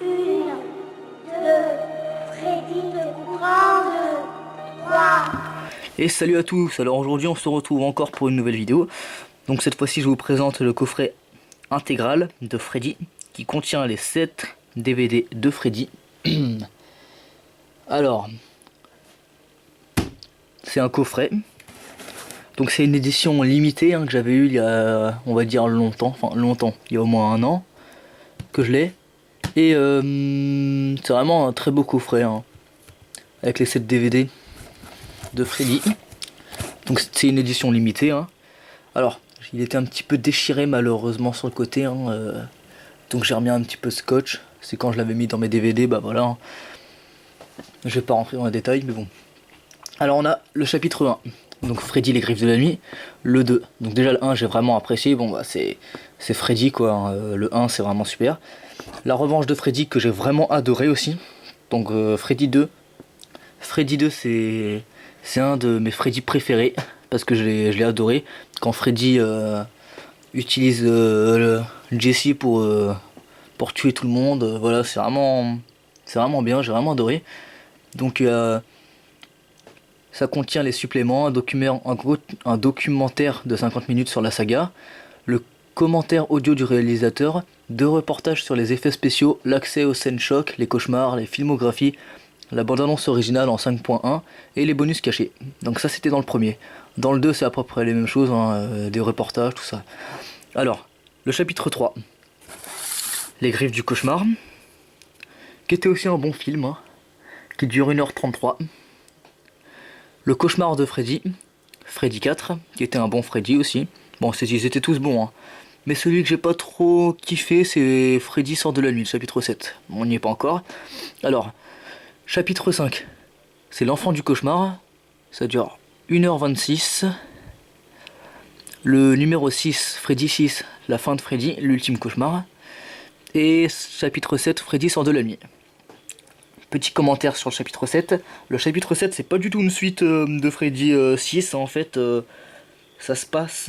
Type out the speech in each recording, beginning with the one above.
Une, deux, Freddy te coupera, deux, trois. Et salut à tous, alors aujourd'hui on se retrouve encore pour une nouvelle vidéo. Donc cette fois-ci je vous présente le coffret intégral de Freddy qui contient les 7 DVD de Freddy. Alors, c'est un coffret. Donc c'est une édition limitée que j'avais eu il y a, on va dire longtemps, il y a au moins un an que je l'ai. Et c'est vraiment un très beau coffret avec les 7 DVD de Freddy. Donc c'est une édition limitée. Alors, il était un petit peu déchiré malheureusement sur le côté. Donc j'ai remis un petit peu de scotch. C'est quand je l'avais mis dans mes DVD, bah voilà. Je vais pas rentrer dans les détails, mais bon. Alors on a le chapitre 1. Donc Freddy les griffes de la nuit. Le 2. Donc déjà le 1 j'ai vraiment apprécié. Bon bah c'est Freddy quoi. Le 1 c'est vraiment super. La revanche de Freddy que j'ai vraiment adoré aussi. Donc Freddy 2. Freddy 2 c'est un de mes Freddy préférés. Parce que je l'ai adoré. Quand Freddy utilise Jesse pour tuer tout le monde. Voilà, c'est vraiment bien, j'ai vraiment adoré. Donc ça contient les suppléments, un documentaire de 50 minutes sur la saga, le commentaire audio du réalisateur, 2 reportages sur les effets spéciaux, l'accès aux scènes chocs, les cauchemars, les filmographies, la bande-annonce originale en 5.1 et les bonus cachés. Donc ça c'était dans le premier. Dans le 2 c'est à peu près les mêmes choses, des reportages, tout ça. Alors, le chapitre 3. Les griffes du cauchemar, qui était aussi un bon film, qui dure 1h33. Le cauchemar de Freddy, Freddy 4, qui était un bon Freddy aussi. Bon, ils étaient tous bons, mais celui que j'ai pas trop kiffé, c'est Freddy sort de la nuit, le chapitre 7. Bon, on n'y est pas encore. Alors, chapitre 5, c'est l'enfant du cauchemar, ça dure 1h26. Le numéro 6, Freddy 6, la fin de Freddy, l'ultime cauchemar. Et chapitre 7, Freddy sort de la nuit. Petit commentaire sur le chapitre 7. Le chapitre 7, c'est pas du tout une suite de Freddy 6. En fait, ça se passe.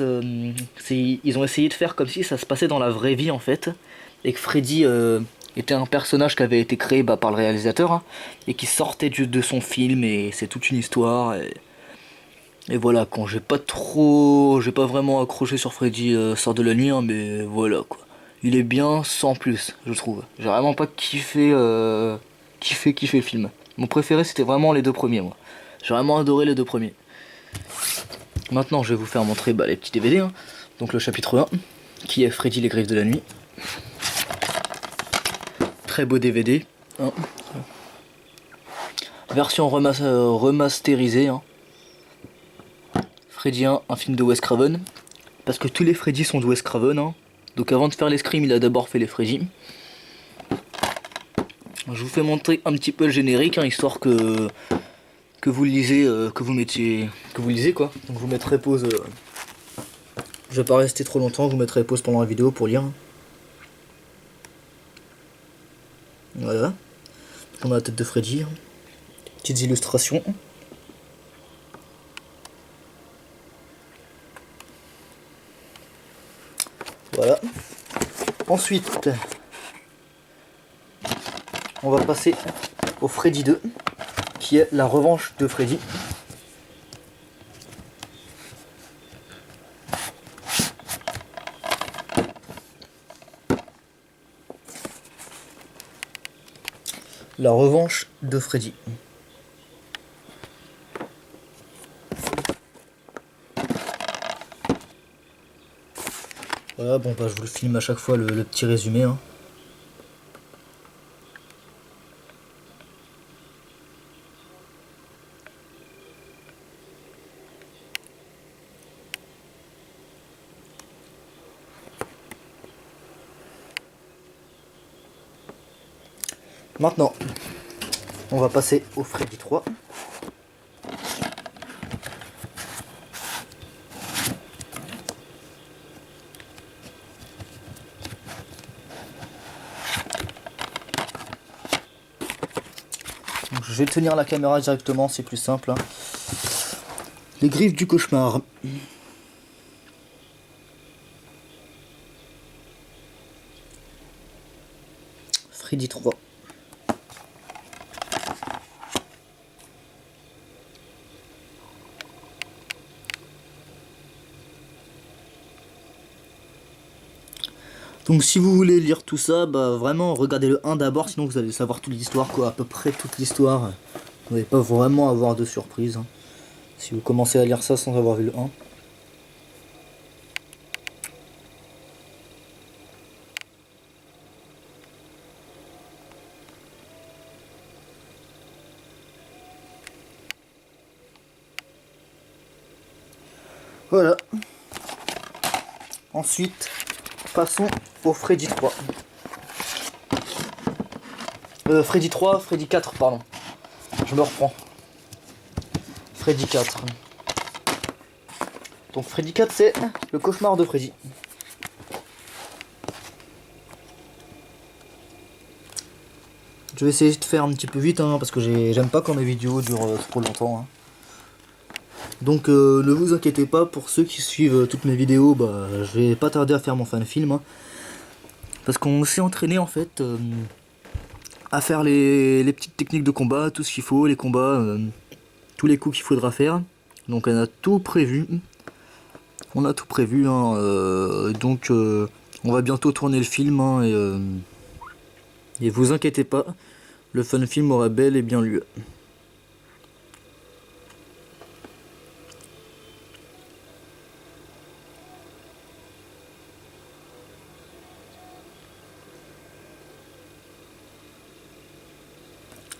Ils ont essayé de faire comme si ça se passait dans la vraie vie, en fait. Et que Freddy était un personnage qui avait été créé par le réalisateur. Et qui sortait de son film. Et c'est toute une histoire. Et voilà, quand j'ai pas vraiment accroché sur Freddy sort de la nuit. Mais voilà, quoi. Il est bien sans plus, je trouve. J'ai vraiment pas kiffé le film. Mon préféré c'était vraiment les 2 premiers, moi. J'ai vraiment adoré les 2 premiers. Maintenant je vais vous faire montrer les petits DVD. Donc le chapitre 1, qui est Freddy les griffes de la nuit. Très beau DVD. Version remasterisée. Freddy 1, un film de Wes Craven. Parce que tous les Freddy sont de Wes Craven. Donc avant de faire les Scream, il a d'abord fait les Freddy. Je vous fais montrer un petit peu le générique, histoire que vous le lisez, que vous lisez quoi. Donc je vous mettrai pause. Je vais pas rester trop longtemps, je vous mettrai pause pendant la vidéo pour lire. Voilà. On a la tête de Freddy. Petites illustrations. Voilà. Ensuite, on va passer au Freddy 2, qui est la revanche de Freddy. La revanche de Freddy. Voilà, bon je vous le filme à chaque fois le petit résumé. Maintenant, on va passer au Freddy 3. Donc, je vais tenir la caméra directement, c'est plus simple. Les griffes du cauchemar. Freddy 3. Donc si vous voulez lire tout ça, bah vraiment regardez le 1 d'abord, sinon vous allez savoir toute l'histoire, quoi, à peu près toute l'histoire. Vous n'allez pas vraiment avoir de surprise, hein, si vous commencez à lire ça sans avoir vu le 1. Voilà. Ensuite, passons au Freddy 3. Freddy 3, Freddy 4, pardon. Je me reprends. Freddy 4. Donc Freddy 4, c'est le cauchemar de Freddy. Je vais essayer de faire un petit peu vite, hein, parce que j'aime pas quand mes vidéos durent trop longtemps. Hein. Donc ne vous inquiétez pas, pour ceux qui suivent toutes mes vidéos, bah, je vais pas tarder à faire mon fan film. Hein, parce qu'on s'est entraîné en fait à faire les petites techniques de combat, tout ce qu'il faut, les combats, tous les coups qu'il faudra faire. Donc on a tout prévu. On a tout prévu, hein, donc on va bientôt tourner le film, hein, et vous inquiétez pas, le fun film aura bel et bien lieu.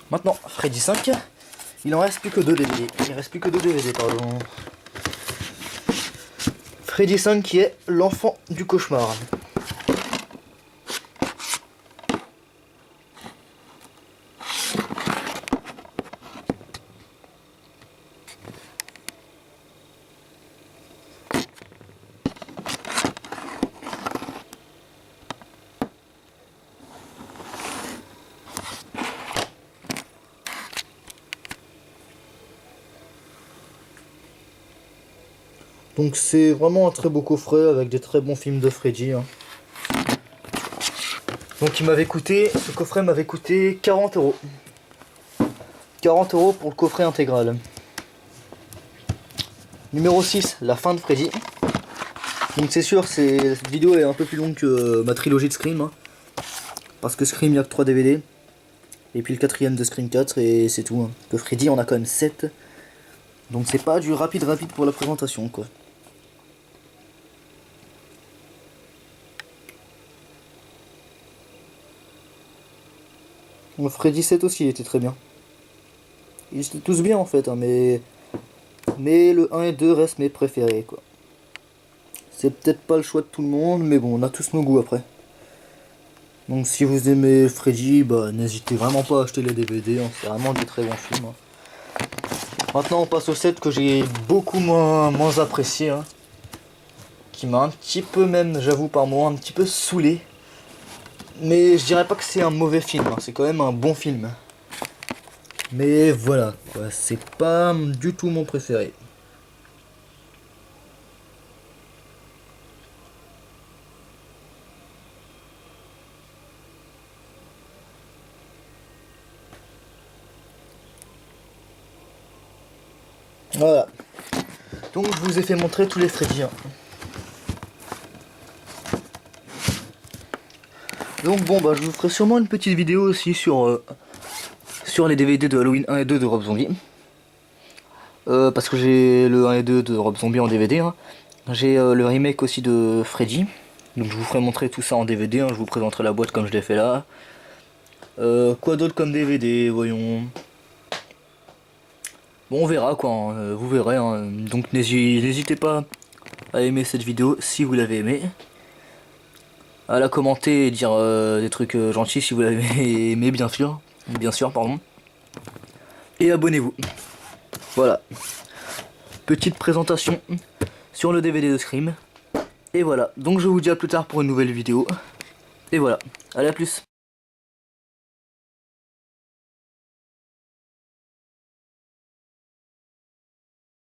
Maintenant, Freddy 5, il en reste plus que 2 DVD. Il reste plus que 2 DVD, pardon. Freddy 5 qui est l'enfant du cauchemar. Donc c'est vraiment un très beau coffret avec des très bons films de Freddy. Hein. Donc ce coffret m'avait coûté 40 €. 40 € pour le coffret intégral. Numéro 6, la fin de Freddy. Donc c'est sûr, cette vidéo est un peu plus longue que ma trilogie de Scream. Hein. Parce que Scream, il n'y a que 3 DVD. Et puis le 4ème de Scream 4 et c'est tout. Hein. Que Freddy, on a quand même 7. Donc c'est pas du rapide pour la présentation, quoi. Le Freddy 7 aussi, il était très bien. Ils étaient tous bien en fait, hein, mais le 1 et 2 restent mes préférés, quoi. C'est peut-être pas le choix de tout le monde, mais bon, on a tous nos goûts après. Donc si vous aimez Freddy, bah n'hésitez vraiment pas à acheter les DVD, hein, c'est vraiment des très bons films. Hein. Maintenant on passe au 7 que j'ai beaucoup moins apprécié, hein, qui m'a un petit peu même, j'avoue par moment, un petit peu saoulé. Mais je dirais pas que c'est un mauvais film, hein, c'est quand même un bon film. Mais voilà, c'est pas du tout mon préféré. Voilà. Donc je vous ai fait montrer tous les Freddy. Hein. Donc bon bah je vous ferai sûrement une petite vidéo aussi sur les DVD de Halloween 1 et 2 de Rob Zombie. Parce que j'ai le 1 et 2 de Rob Zombie en DVD. Hein. J'ai le remake aussi de Freddy. Donc je vous ferai montrer tout ça en DVD. Hein. Je vous présenterai la boîte comme je l'ai fait là. Quoi d'autre comme DVD, voyons. Bon on verra quoi, hein. Vous verrez. Hein. Donc n'hésitez pas à aimer cette vidéo si vous l'avez aimée. À la commenter et dire des trucs gentils si vous l'avez aimé, bien sûr, pardon. Et abonnez-vous. Voilà. Petite présentation sur le DVD de Scream. Et voilà. Donc je vous dis à plus tard pour une nouvelle vidéo. Et voilà. Allez, à plus.